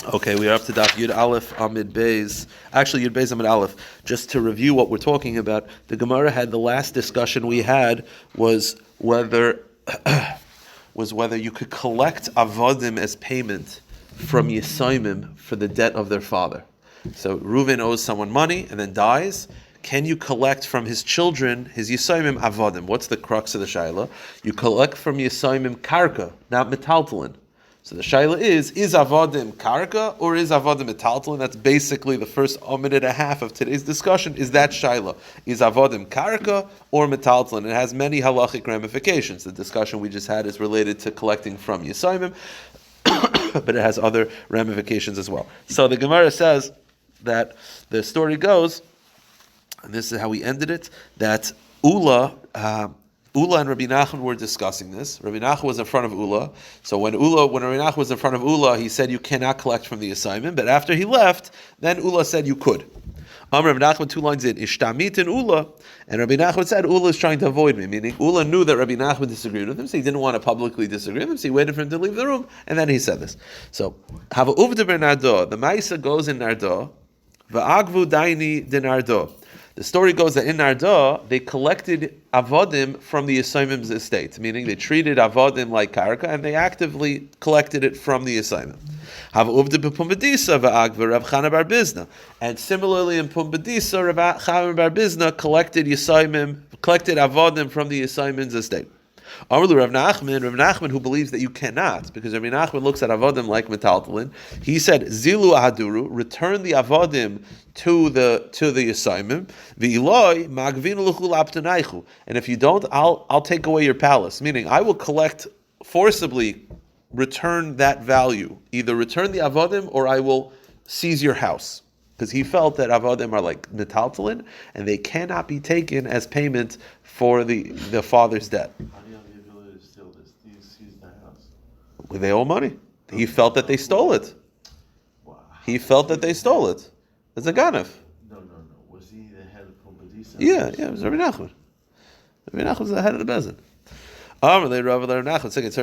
Okay, we are up to Daf Yud Aleph Amid Beis. Actually, Yud Beis Amid Aleph. Just to review what we're talking about, the Gemara had the last discussion we had was whether you could collect avodim as payment from Yisoimim for the debt of their father. So Reuven owes someone money and then dies. Can you collect from his children, his Yisoimim avodim? What's the crux of the shaila? You collect from Yisoimim karka, not metaltalin. So the shaila is avodim karka or is avodim metaltalin? That's basically the first minute and a half of today's discussion. Is that shaila? Is avodim karka or metaltalin? It has many halachic ramifications. The discussion we just had is related to collecting from Yisoimim, but it has other ramifications as well. So the Gemara says that the story goes, and this is how we ended it, that Ula and Rabbi Nachman were discussing this. Rabbi Nachman was in front of Ula. So when Rabbi Nachman was in front of Ula, he said you cannot collect from the assignment. But after he left, then Ula said you could. Rabbi Nachman, 2 lines in, Ishtamit in Ula. And Rabbi Nachman said Ula is trying to avoid me, meaning Ula knew that Rabbi Nachman disagreed with him, so he didn't want to publicly disagree with him, so he waited for him to leave the room, and then he said this. So, Hava Uvda ber Nardo, the Maisa goes in Nardo, Va'agvu daini de Nardo. The story goes that in Nardo, they collected avodim from the Yisoimim's estate, meaning they treated avodim like karka, and they actively collected it from the Yisoimim. And similarly in Pumbedisa, Rav Chana bar Bizna collected avodim from the Yisoimim's estate. Rav Nachman, who believes that you cannot, because Rabbi Nachman looks at avodim like metaltalin, he said, Zilu ahaduru, return the avodim to the Yisoimim, v'iloi magvinu l'chu laptanaichu, and if you don't, I'll take away your palace. Meaning, I will forcibly return that value. Either return the avodim or I will seize your house. Because he felt that avodim are like metaltalin, and they cannot be taken as payment for the father's debt. They owe money. He felt that they stole it. Wow. He felt that they stole it. It's a ganef. No. Was he the head of Pumbedisa? Yeah, it was Rabbi Nachman. Rabbi Nachman was the head of the bezin. So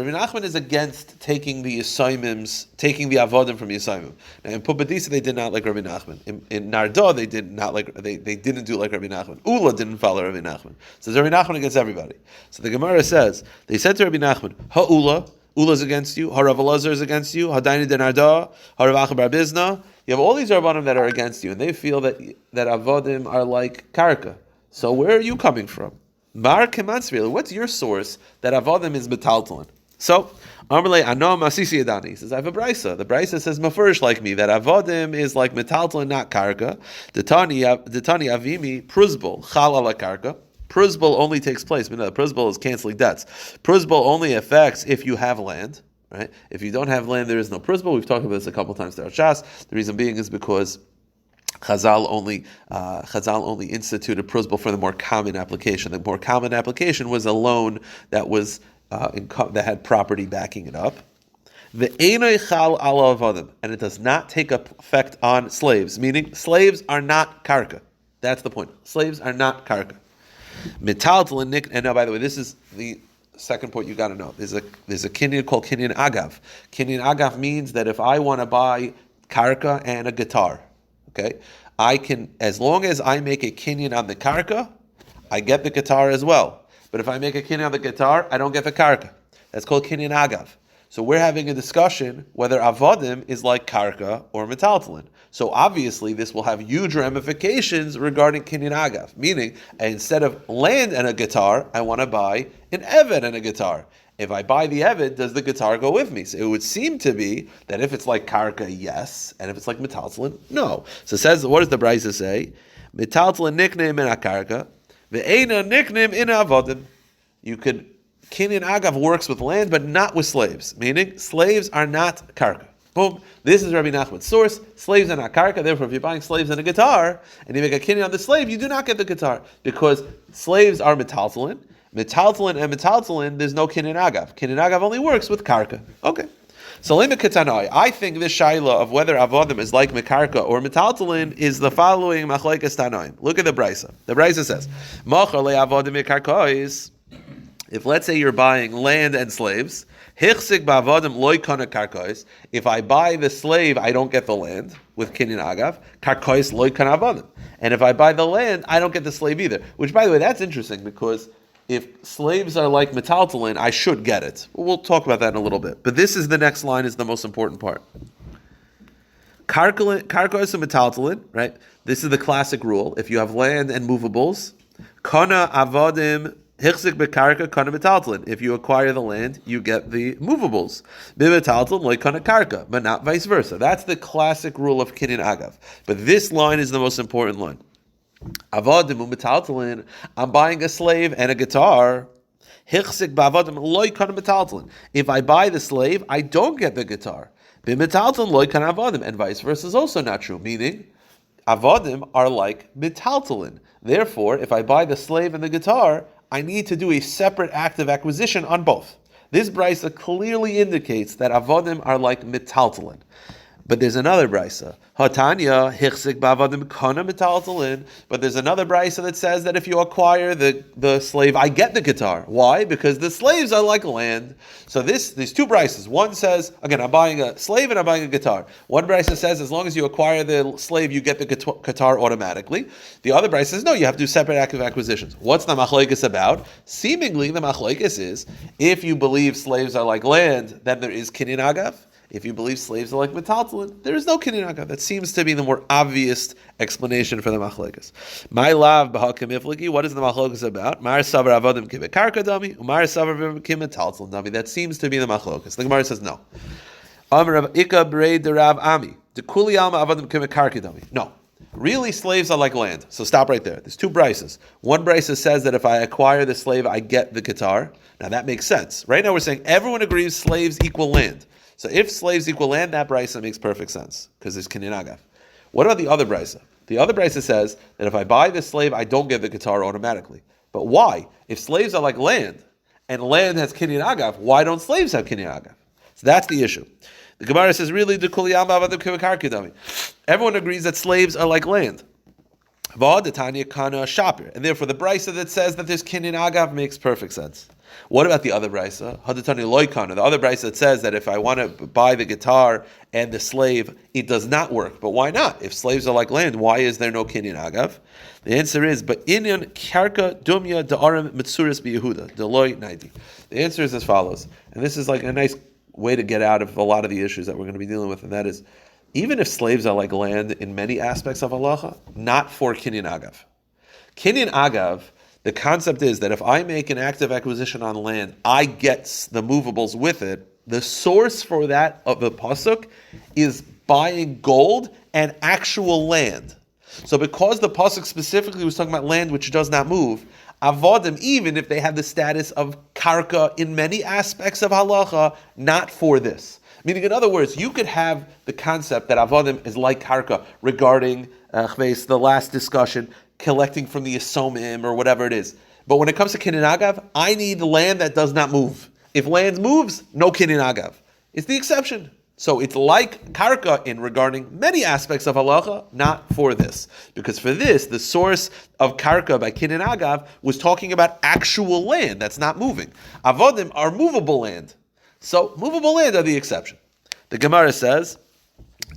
Rabbi Nachman is against taking the avodim from Yisoimim. Now in Pumbedisa they did not like Rabbi Nachman. In Nardo they did not like. They didn't do like Rabbi Nachman. Ula didn't follow Rabbi Nachman. So it's Rabbi Nachman against everybody. So the Gemara says they said to Rabbi Nachman, Ha Ula's against you, Harav Elazar is against you, Hadaini de Nardo, Harav Acha bar Bizna. You have all these Rabbanim that are against you, and they feel that avodim are like karka. So where are you coming from? Mar Kemansvili, what's your source that avodim is metaltalin? So Amarle Ano Masisi Adani, he says I have a brisa. The brisa says mafurish like me that avodim is like metaltalin, not karka. Detani Avimi Pruzbul Chal ala karka. Pruzbul only takes place. Pruzbul is canceling debts. Pruzbul only affects if you have land, right? If you don't have land, there is no pruzbul. We've talked about this a couple times throughout Shas. The reason being is because Chazal only instituted pruzbul for the more common application. The more common application was a loan that was that had property backing it up. The einay chal ala avodim, and it does not take effect on slaves. Meaning, slaves are not karka. That's the point. Slaves are not karka. Metaltalin, and now by the way, this is the second point you got to know. There's a kinyan called kinyan agav. Kinyan agav means that if I want to buy karka and a guitar, okay, I can, as long as I make a kinyan on the karka, I get the guitar as well. But if I make a kinyan on the guitar, I don't get the karka. That's called kinyan agav. So we're having a discussion whether avodim is like karka or metaltalin. So obviously this will have huge ramifications regarding kinyan agav. Meaning, instead of land and a guitar, I want to buy an eved and a guitar. If I buy the eved, does the guitar go with me? So it would seem to be that if it's like karka, yes, and if it's like metaltalin, no. So it says, what does the brisa say? Metaltalin nickname in a karka, ve'ena nickname in avodim. You could. Kinyan agav works with land, but not with slaves. Meaning, slaves are not karka. Boom. This is Rabbi Nachman's source. Slaves are not karka. Therefore, if you're buying slaves and a guitar, and you make a kinyan on the slave, you do not get the guitar. Because slaves are metaltalin. Metaltalin, there's no kinyan agav. Kinyan agav only works with karka. Okay. So, I think this shaila of whether avodim is like mekarka or metaltalin is the following machlekes tanoim. Look at the brisa. The brisa says, Mocher le avodim mekarkois. If let's say you're buying land and slaves, hichsik ba'avadim loy kana karkois. If I buy the slave, I don't get the land with kinyan agav. Karkois loy kana avadim. And if I buy the land, I don't get the slave either. Which, by the way, that's interesting because if slaves are like metaltalin, I should get it. We'll talk about that in a little bit. But this is the next line is the most important part. Karkois and metaltalin, right? This is the classic rule. If you have land and movables, kana avadim. Hichzik bekarka kana metaltalin. If you acquire the land, you get the movables. Bimetaltalin loy kana karka, but not vice versa. That's the classic rule of kinyan agav. But this line is the most important line. Avadim umetaltalin. I'm buying a slave and a guitar. Hichzik ba'avadim loy kana metaltalin. If I buy the slave, I don't get the guitar. Bimetaltalin loy kana avadim, and vice versa is also not true. Meaning, avadim are like metaltalin. Therefore, if I buy the slave and the guitar, I need to do a separate act of acquisition on both. This brisa clearly indicates that avodim are like metaltalin. But there's another brisa. Hatanya hichsik ba'avadim kana metaltalin. But there's another brisa that says that if you acquire the slave, I get the guitar. Why? Because the slaves are like land. So these two brises. One says, again, I'm buying a slave and I'm buying a guitar. One brisa says, as long as you acquire the slave, you get the guitar automatically. The other brisa says, no, you have to do separate active acquisitions. What's the machlokes about? Seemingly, the machlokes is, if you believe slaves are like land, then there is kinyan agav. If you believe slaves are like metaltalin, there is no kinyan agav. That seems to be the more obvious explanation for the machlokes. My love b'hakim ifliki. What is the machlokes about? Mar savar avodim kive karka dami, umar savar kive metaltalin dami. That seems to be the machlokes. The Gemara says no. Amar Rav Ika brei derav ami. The kuli alma avodim kive karka dami. No. Really, slaves are like land. So stop right there. There's two brises. One brisa says that if I acquire the slave, I get the guitar. Now that makes sense. Right now we're saying everyone agrees slaves equal land. So if slaves equal land, that brisa makes perfect sense because there's kinyan agav. What about the other brisa? The other brisa says that if I buy the slave, I don't get the guitar automatically. But why? If slaves are like land and land has kinyan agav, why don't slaves have kinyan agav? So that's the issue. The Gemara says, really, everyone agrees that slaves are like land. And therefore, the brisa that says that there's kinyan agav makes perfect sense. What about the other brisa? Hadatani loikana. The other brisa that says that if I want to buy the guitar and the slave, it does not work. But why not? If slaves are like land, why is there no kinyan agav? The answer is, but inyan karka dumya da'arim mitsuris biYehuda deloy 90. The answer is as follows, and this is like a nice way to get out of a lot of the issues that we're going to be dealing with, and that is, even if slaves are like land in many aspects of halacha, not for kinyan agav. Kinyan agav, the concept is that if I make an active acquisition on land, I get the movables with it. The source for that of the pasuk is buying gold and actual land. So because the pasuk specifically was talking about land which does not move, avodim, even if they have the status of karka in many aspects of halacha, not for this. Meaning, in other words, you could have the concept that avodim is like karka regarding the last discussion, collecting from the Yisomim or whatever it is. But when it comes to kinyan agav, I need land that does not move. If land moves, no kinyan agav. It's the exception. So it's like karka in regarding many aspects of halacha, not for this. Because for this, the source of karka by kinyan agav was talking about actual land that's not moving. Avodim are movable land. So movable land are the exception. The Gemara says,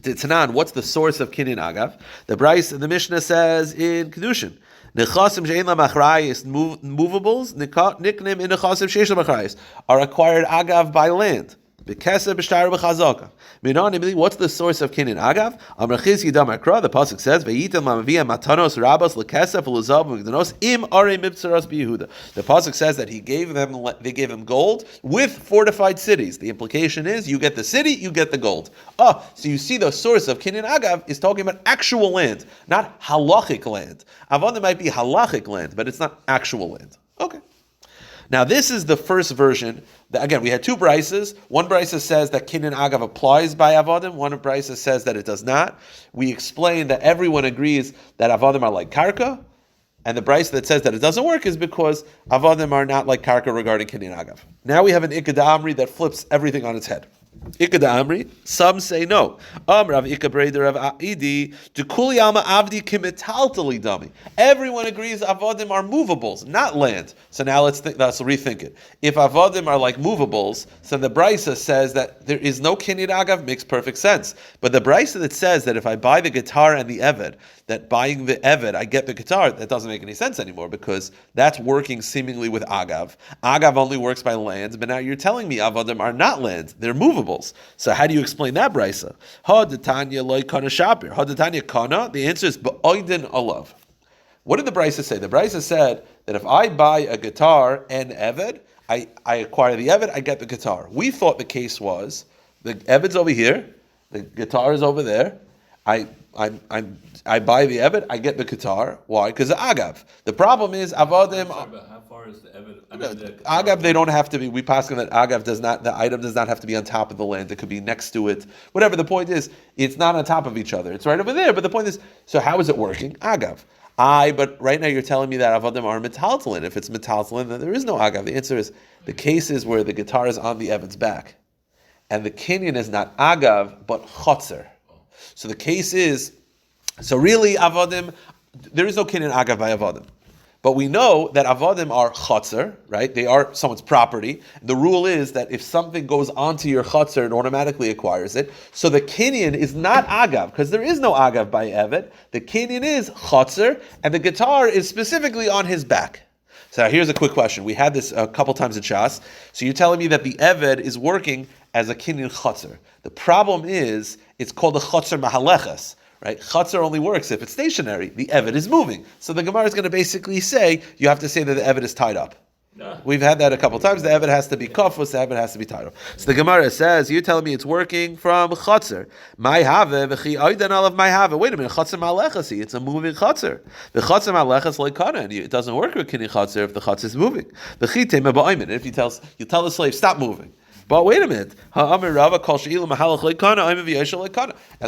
Tanan, what's the source of kinyan agav? The Mishnah says in Kedushin, Nechasim she'en lamachrayis, movables, niknim in nechasim she'esh lamachrayis, are acquired agav by land. What's the source of kinyan agav? The pasuk says, the pasuk says that they gave him gold with fortified cities. The implication is you get the city, you get the gold. So you see the source of kinyan agav is talking about actual land, not halachic land. Avodah might be halachic land, but it's not actual land. Okay. Now this is the first version. Again, we had two brises. One brisa says that kinyan agav applies by avodim. One brisa says that it does not. We explained that everyone agrees that avodim are like karka, and the brisa that says that it doesn't work is because avodim are not like karka regarding kinyan agav. Now we have an ikad amri that flips everything on its head. Ikada Amri, some say no. Rav Ikabreder Rav Aidi, Dukuli Alma Avdi Kimitaltali Dami. Everyone agrees Avodim are movables, not land. So now let's rethink it. If Avodim are like movables, so the Brisa says that there is no Kinyan Agav makes perfect sense. But the Brisa that says that if I buy the guitar and the Eved, that buying the Eved, I get the guitar, that doesn't make any sense anymore because that's working seemingly with Agav. Agav only works by land, but now you're telling me Avodim are not land, they're movables. So how do you explain that brisa? Hadatanya loy kana shapir. Hadatanya kana. The answer is ba'oidin alav. What did the brisa say? The brisa said that if I buy a guitar and eved, I acquire the eved, I get the guitar. We thought the case was the eved's over here, the guitar is over there. I buy the eved, I get the guitar. Why? Because of agav. The problem is avodim. How far is the eved? Agav, they don't have to be. We pass on that agav does not. The item does not have to be on top of the land. It could be next to it. Whatever the point is, it's not on top of each other. It's right over there. But the point is, so how is it working? Agav. But right now you're telling me that avodim are metaltalin. If it's metaltalin, then there is no agav. The answer is the cases where the guitar is on the eved's back, and the kinyan is not agav but chotzer. So the case is, so really avodim, there is no kinyan agav by avodim. But we know that avodim are chotzer, right? They are someone's property. The rule is that if something goes onto your chotzer, it automatically acquires it. So the kinyan is not agav, because there is no agav by eved. The kinyan is chotzer, and the guitar is specifically on his back. So here's a quick question. We had this a couple times in Shas. So you're telling me that the eved is working as a kinyan chotzer. The problem is, it's called a chotzer mahaleches. Right? Chatzar only works if it's stationary. The Eved is moving. So the Gemara is going to basically say, you have to say that the Eved is tied up. No. We've had that a couple times. The Eved has to be kafus, the Eved has to be tied up. So the Gemara says, you're telling me it's working from Chatzar. My have, v'chi oidan alav my have. Wait a minute, Chatzar malechasi. It's a moving Chatzar. The Chatzar malechas like kana, and it doesn't work with kini Chatzar if the Chatzar is moving. V'chi tema ba'oimin. If you tell the slave, stop moving. But wait a minute. As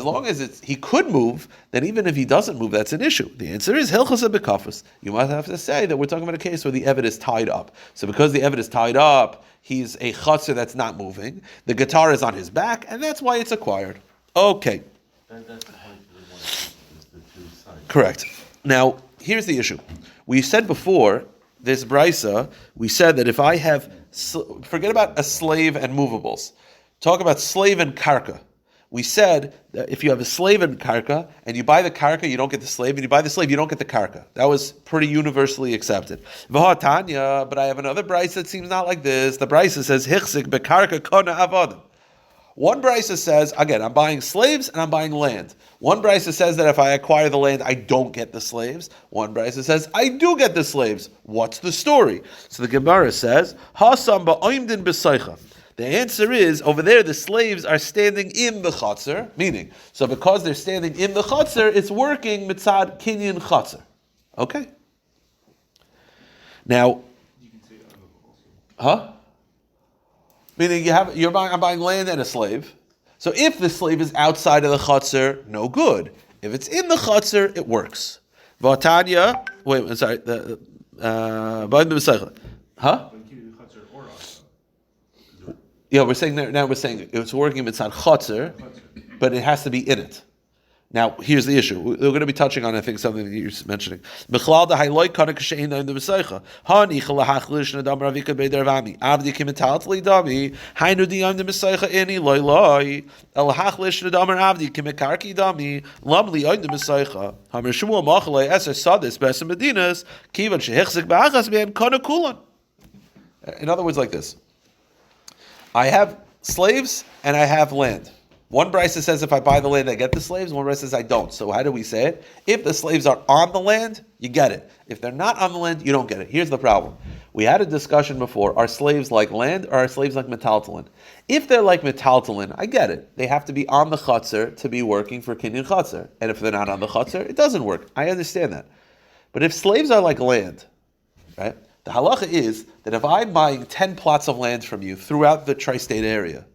long as he could move, then even if he doesn't move, that's an issue. The answer is hilchos bekafus. You might have to say that we're talking about a case where the eved is tied up. So because the eved is tied up, he's a chatzar that's not moving. The guitar is on his back, and that's why it's acquired. Okay. That's the point of the two sides. Correct. Now, here's the issue. We said before, this brisa, we said that if I have, forget about a slave and movables, talk about slave and karka. We said that if you have a slave and karka, and you buy the karka, you don't get the slave, and you buy the slave, you don't get the karka. That was pretty universally accepted. V'ha'tanya, but I have another brisa that seems not like this. The brisa says, hichzik bekarka kona avodim. One brisa says, again, I'm buying slaves and I'm buying land. One brisa says that if I acquire the land, I don't get the slaves. One brisa says, I do get the slaves. What's the story? So the Gemara says, Hasam ba'oimdin b'seicha. The answer is, over there, the slaves are standing in the chatzar, meaning, so because they're standing in the chatzar, it's working mitzad kinyan chatzar. Okay? Now, You can say huh? Meaning I'm buying land and a slave. So if the slave is outside of the chutzner, no good. If it's in the chutzner, it works. Vatanya, wait, I'm sorry. Huh? Yeah, we're saying now we're saying it's working mitzad chutzner, but it has to be in it. Now, here's the issue. We're going to be touching on, I think, something that you're mentioning. In other words, like this. I have slaves and I have land. One brisa says if I buy the land, I get the slaves. One brisa says I don't. So how do we say it? If the slaves are on the land, you get it. If they're not on the land, you don't get it. Here's the problem. We had a discussion before. Are slaves like land or are slaves like metaltalin? If they're like metaltalin, I get it. They have to be on the chutzner to be working for kinyan chutzner. And if they're not on the chutzner, it doesn't work. I understand that. But if slaves are like land, right? The halacha is that if I'm buying 10 plots of land from you throughout the tri-state area,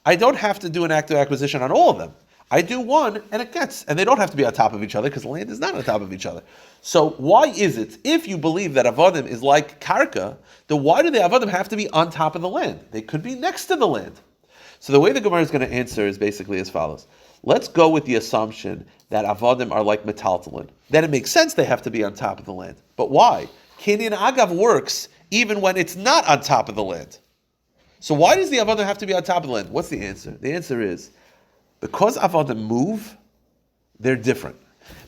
I don't have to do an active acquisition on all of them. I do one, and they don't have to be on top of each other because land is not on top of each other. So why is it, if you believe that avodim is like karka, then why do the avodim have to be on top of the land? They could be next to the land. So the way the Gemara is going to answer is basically as follows. Let's go with the assumption that avodim are like metaltalin. Then it makes sense they have to be on top of the land. But why? Kinyan agav works even when it's not on top of the land. So why does the avodim have to be on top of the land? What's the answer? The answer is because avodim move, they're different.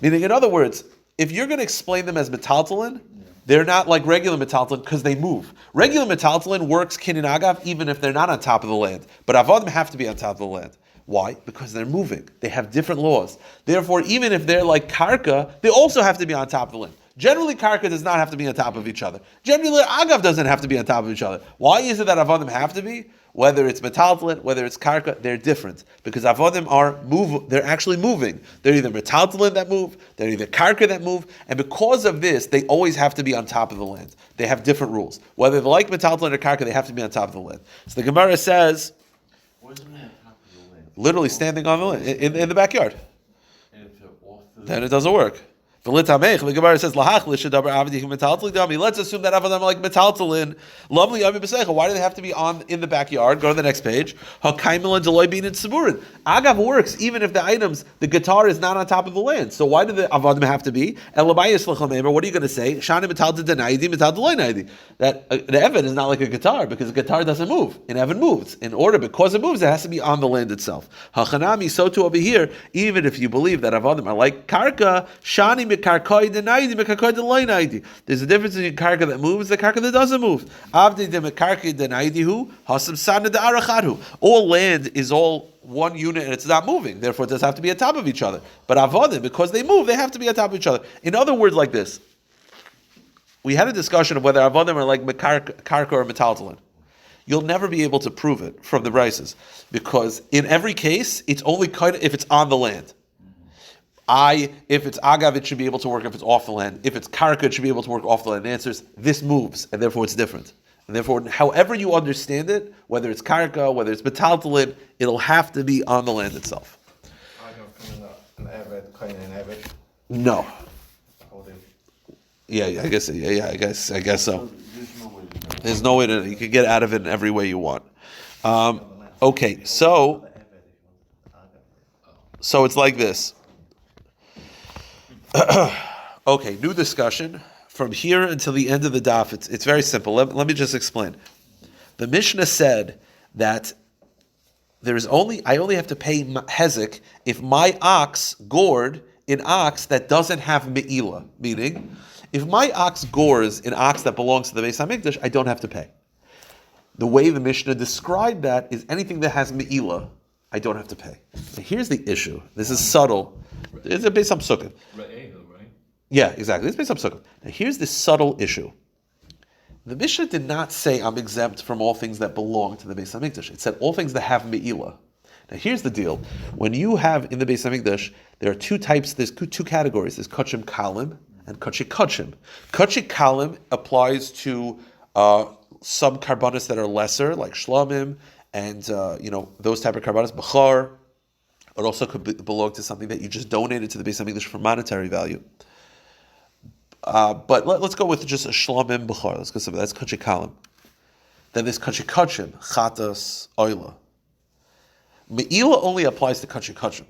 Meaning, in other words, if you're going to explain them as metaltalin, they're not like regular metaltalin because they move. Regular metaltalin works kinyan agav even if they're not on top of the land. But avodim have to be on top of the land. Why? Because they're moving. They have different laws. Therefore, even if they're like karka, they also have to be on top of the land. Generally, karka does not have to be on top of each other. Generally, agav doesn't have to be on top of each other. Why is it that avodim have to be? Whether it's metaltalin, whether it's karka, they're different. Because avodim they're actually moving. They're either metaltalin that move, they're either karka that move, and because of this, they always have to be on top of the land. They have different rules. Whether they're like metaltalin or karka, they have to be on top of the land. So the Gemara says, What does it mean on top of the land? literally standing on the land, in the backyard. And if you're off the Then it doesn't work. The Gemara says, let's assume that avodim are like metaltalin. Lovely Yami B'Seicha. Why do they have to be in the backyard? Go to the next page. Agav works even if the guitar is not on top of the land. So why do the avodim have to be? What are you going to say? That the Evan is not like a guitar because the guitar doesn't move. And Evan moves. Because it moves, it has to be on the land itself. So too over here, even if you believe that avodim are like karka, shani there's a difference between karka that moves and the karka that doesn't move. All land is all one unit and it's not moving. Therefore, it does have to be on top of each other. But avodim, because they move, they have to be on top of each other. In other words, like this. We had a discussion of whether avodim are like karka or metaltalin. You'll never be able to prove it from the brises because in every case, it's only if it's on the land. If it's agav, it should be able to work if it's off the land. If it's karka, it should be able to work off the land. The answer is this moves, and therefore it's different. And therefore, however you understand it, whether it's karka, whether it's metaltalin, it'll have to be on the land itself. No. Yeah, I guess so. There's no way to. You can get out of it in every way you want. Okay, so it's like this. Okay, new discussion. From here until the end of the daf, it's very simple. Let me just explain. The Mishnah said that I only have to pay hezek if my ox gored an ox that doesn't have me'ila. Meaning, if my ox gores an ox that belongs to the Beis HaMikdash, I don't have to pay. The way the Mishnah described that is anything that has me'ila, I don't have to pay. So here's the issue. This is subtle. It's a Beis HaPsukim. Yeah, exactly. It's based on sukkah. Now here's this subtle issue. The Mishnah did not say I'm exempt from all things that belong to the Beis HaMikdash. It said all things that have me'ila. Now here's the deal. When you have in the Beis HaMikdash, there are two types, there's two categories. There's kachim kalim and kachik kachim. Kachik kalim applies to some karbanos that are lesser, like shlamim, and those type of karbanos, bachar. It also could belong to something that you just donated to the Beis HaMikdash for monetary value. But let's go with just a shlamim b'char. Let's go that's kachik kalim. Then there's kachik kachim, chatas, oila. Me'ila only applies to kachik kachim.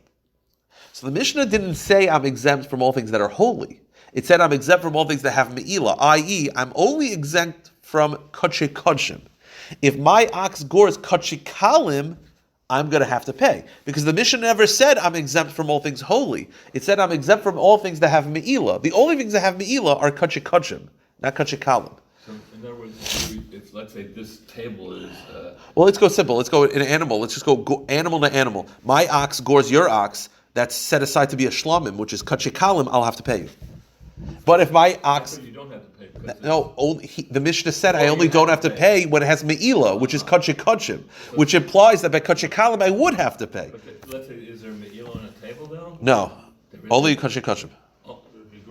So the Mishnah didn't say I'm exempt from all things that are holy. It said I'm exempt from all things that have me'ila, i.e., I'm only exempt from kachik kachim. If my ox gores kachik kalim, I'm going to have to pay. Because the Mishnah never said I'm exempt from all things holy. It said I'm exempt from all things that have me'ila. The only things that have me'ila are kachik kachim, not kachik kalim. So in other words, if let's say this table is... Well, let's go simple. Let's go in animal. Let's just go animal to animal. My ox gores your ox. That's set aside to be a shlamim, which is kachik kalim, I'll have to pay you. But if my ox... You don't have to pay. No, the Mishnah said I only don't have to pay when it has me'ila, which is kachik kachim, which implies that by kachik kalim I would have to pay. But let's say, is there me'ila on a table though? No, only kachik kachim. Oh,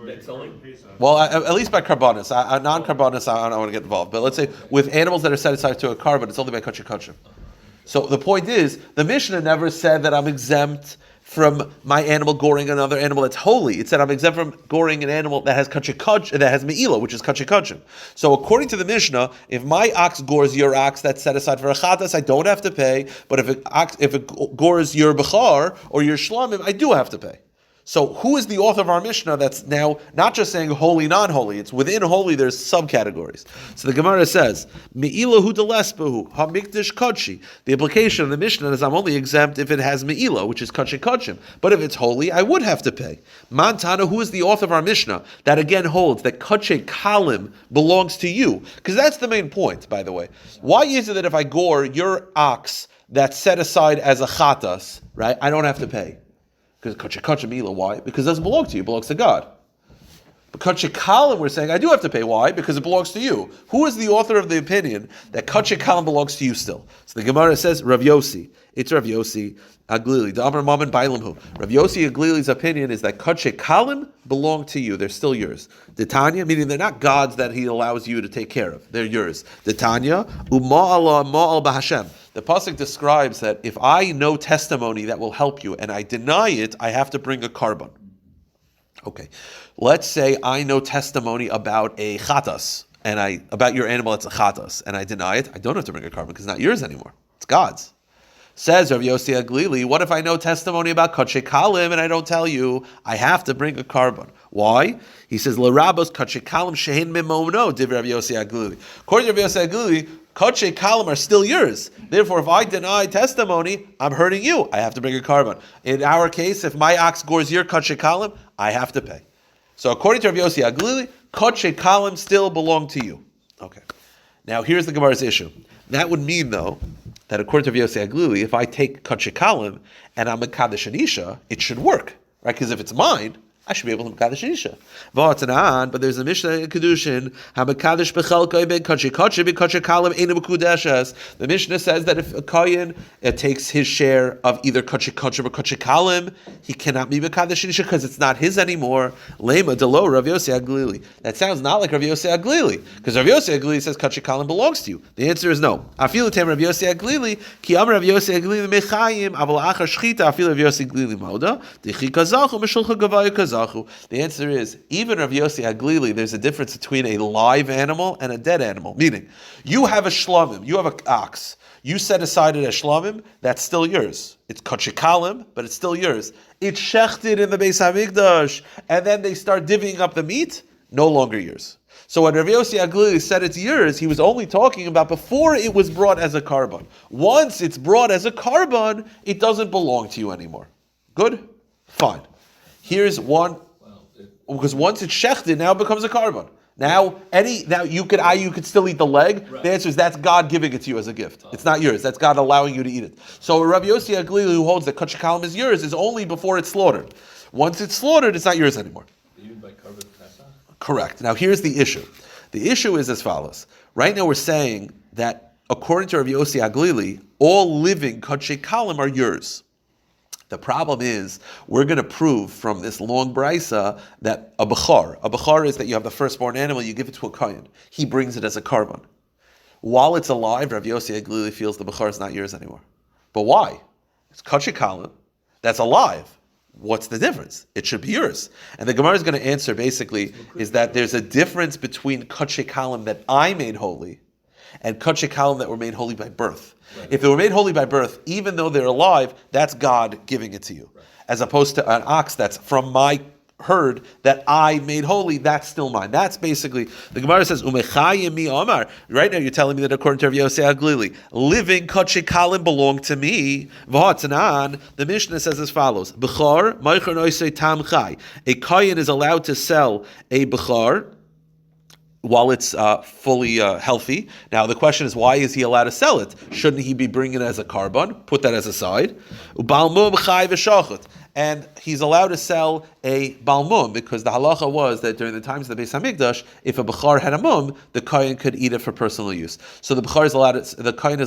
that's only... Well, at least by karbanis. Non-karbanis, I don't want to get involved. But let's say with animals that are set aside to a carbon, it's only by kachik kachim. So the point is, the Mishnah never said that I'm exempt from my animal goring another animal that's holy. It said I'm exempt from goring an animal that has that has me'ila, which is kachikachim. So according to the Mishnah, if my ox gores your ox that's set aside for a chatas, I don't have to pay. But if it gores your bechar or your shlamim, I do have to pay. So who is the author of our Mishnah that's now not just saying holy, non-holy? It's within holy, there's subcategories. So the Gemara says, Me'ilahu delespahu, hamikdash kodshi. The implication of the Mishnah is I'm only exempt if it has me'ilah, which is kodshi kodshim. But if it's holy, I would have to pay. Mantana, who is the author of our Mishnah, that again holds that kodshi kalim belongs to you? Because that's the main point, by the way. Why is it that if I gore your ox that's set aside as a chatas, right, I don't have to pay? Because kachikachim mila, why? Because it doesn't belong to you, it belongs to God. But kachikalim, we're saying, I do have to pay. Why? Because it belongs to you. Who is the author of the opinion that kachikalim belongs to you still? So the Gemara says, Rav Yossi. It's Rav Yossi Aglili. The Amar Maman Bailamhu. Rav Yossi Aglili's opinion is that kachikalim belong to you. They're still yours. The Tanya, meaning they're not gods that he allows you to take care of. They're yours. The Tanya, Uma'ala Ma'al Bahashem. The pasuk describes that if I know testimony that will help you and I deny it, I have to bring a carbon. Okay, let's say I know testimony about a chatas and about your animal that's a chatas and I deny it. I don't have to bring a carbon because it's not yours anymore. It's God's. Says Rav Yossi Aglili, what if I know testimony about kachik kalim and I don't tell you? I have to bring a carbon. Why? He says, L'rabos kachik kalim shehin mimono, div Rav Yossi Aglili. According to Rav Yossi Aglili, kachik kalim are still yours. Therefore, if I deny testimony, I'm hurting you. I have to bring a carbon. In our case, if my ox gores your kachik kalim, I have to pay. So according to Rav Yossi Aglili, kachik kalim still belong to you. Okay. Now here's the Gemara's issue. That would mean, though, that according to Rav Yossi Aglili, if I take kachikalim and I'm a kaddish and isha, it should work, right? Because if it's mine, I should be able to kaddish and isha. But there's a Mishnah in Kedushin, hamakadosh bechelkoi ben kachikachi ben kachikalim enu mekudeshes. The Mishnah says that if a kohen takes his share of either kachikachi or kachikalim, he cannot be mekadosh and isha because it's not his anymore. Lema delo Rav Yossi Aglili. That sounds not like Rav Yossi Aglili, because Rav Yossi Aglili says kachikalim belongs to you. The answer is no. Afilu tem Rav Yossi Aglili ki amar Rav Yossi Aglili mechayim aval achar shchita afilu Rav Yossi Aglili mauda dichi kazachu meshulcha gavaya kazachu. The answer is, even Rav Yossi Aglili, there's a difference between a live animal and a dead animal. Meaning, you have a shlamim, you have an ox, you set aside it as shlamim, that's still yours. It's kachikalim, but it's still yours. It's shechted in the Beis HaMikdash, and then they start divvying up the meat, no longer yours. So when Rav Yossi Aglili said it's yours, he was only talking about before it was brought as a carbon. Once it's brought as a carbon, it doesn't belong to you anymore. Good? Fine. Here's one, because once it's shechted, now it becomes a carbon. Now you could still eat the leg. Right. The answer is that's God giving it to you as a gift. It's not yours. That's God allowing you to eat it. So Rabbi Yossi Aglili, who holds that kachikalim is yours, is only before it's slaughtered. Once it's slaughtered, it's not yours anymore. Correct. Now here's the issue. The issue is as follows. Right now we're saying that according to Rabbi Yossi Aglili, all living kachikalim are yours. The problem is, we're going to prove from this long brisa that a bechar is that you have the firstborn animal, you give it to a kohen. He brings it as a carbon. While it's alive, Rav Yossi Aglili feels the bechar is not yours anymore. But why? It's kachikalim, that's alive. What's the difference? It should be yours. And the Gemara is going to answer basically is that there's a difference between kachikalim that I made holy and kachikalim that were made holy by birth. Right. If they were made holy by birth, even though they're alive, that's God giving it to you. Right. As opposed to an ox that's from my herd that I made holy, that's still mine. That's basically, the Gemara says, Umechayim mi Omar. Right now you're telling me that according to Rav Yossi Aglili, living kachikalim belong to me. V'hatanan, the Mishnah says as follows, Bechar, Meicher Noisei Tam Chai. A kohen is allowed to sell a Bechar while it's fully healthy. Now the question is, why is he allowed to sell it? Shouldn't he be bringing it as a carbon? Put that as a side. And he's allowed to sell a balmum because the halacha was that during the times of the Beis Hamikdash, if a bechar had a mum, the kohen could eat it for personal use. So the kohen is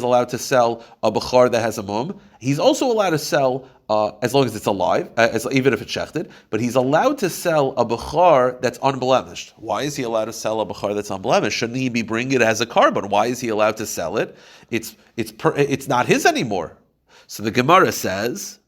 allowed to sell a bechar that has a mum. He's also allowed to sell, as long as it's alive, even if it's shechted, but he's allowed to sell a bechar that's unblemished. Why is he allowed to sell a bechar that's unblemished? Shouldn't he be bringing it as a carbon? Why is he allowed to sell it? It's not his anymore. So the Gemara says,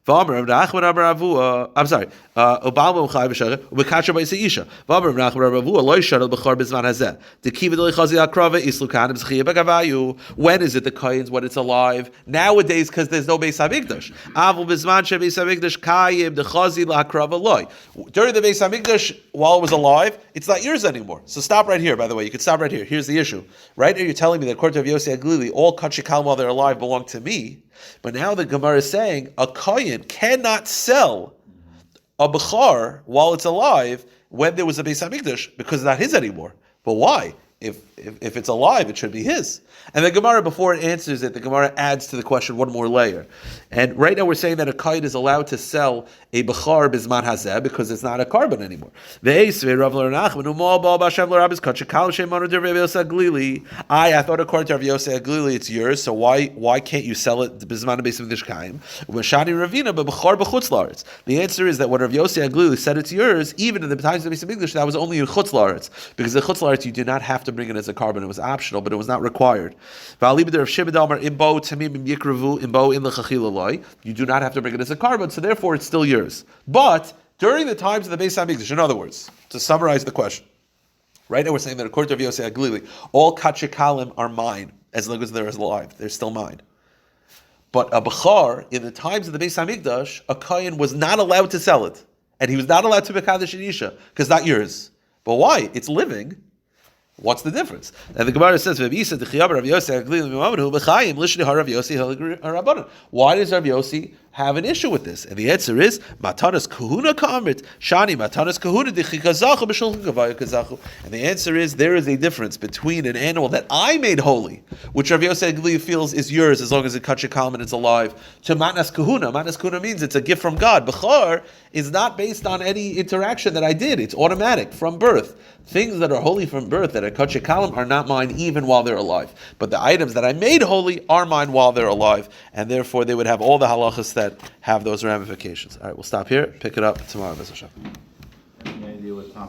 I'm sorry. Ubal b'mchai b'shageh ubekatcher b'isei isha. V'amar Rav Nachman Rav Avua lo yishadol b'char b'zman hazeh. Dekiva d'li chazi akrava islu kanim zchiyah b'gavayu. When is it the kohen's when it's alive? Nowadays, because there's no Beis Hamikdash. Avul b'zman she Beis Hamikdash kayim dechazi la'akrava loy. During the Beis Hamikdash, while it was alive, it's not yours anymore. So stop right here. By the way, you can stop right here. Here's the issue. Right now, you're telling me that according to Rav Yossi Aglili, all kachikalim while they're alive belong to me. But now the Gemara is saying a kohen cannot sell a bechar while it's alive when there was a Beis Hamikdash because it's not his anymore. But why? If it's alive, it should be his. And the Gemara, before it answers it, the Gemara adds to the question one more layer. And right now we're saying that a kohen is allowed to sell a bechar bizman hazeh because it's not a carbon anymore. I thought according to Rav Yossi Aglili it's yours, so why can't you sell it bizman beis hamikdash kaim? The answer is that when Rav Yossi Aglili said it's yours, even in the times of beis hamikdash, that was only in chutz la'aretz, because the chutz la'aretz you did not have to bring it as a carbon; it was optional, but it was not required. You do not have to bring it as a carbon, so therefore it's still yours. But during the times of the Beis Hamikdash, in other words, to summarize the question, right now we're saying that according to Rav Yossi Aglili, all kachikalim are mine as long as they're alive; they're still mine. But a bechar in the times of the Beis Hamikdash, a kohen was not allowed to sell it, and he was not allowed to mekadesh an isha because not yours. But why? It's living. What's the difference? And the Gemara says, why does Rav Yossi have an issue with this? And the answer is, Matanas kahuna kamrit, shani matanas kahuna dichikazachu b'shulchan gavayu kazachu. And the answer is, there is a difference between an animal that I made holy, which Rav Yossi feels is yours as long as it kachikal and it's alive, to matnas kahuna. Matnas kahuna means it's a gift from God. Bechar is not based on any interaction that I did. It's automatic, from birth. Things that are holy from birth, that are kachikalim, are not mine even while they're alive. But the items that I made holy are mine while they're alive, and therefore they would have all the halachas that have those ramifications. All right, we'll stop here, pick it up tomorrow. Any idea what time?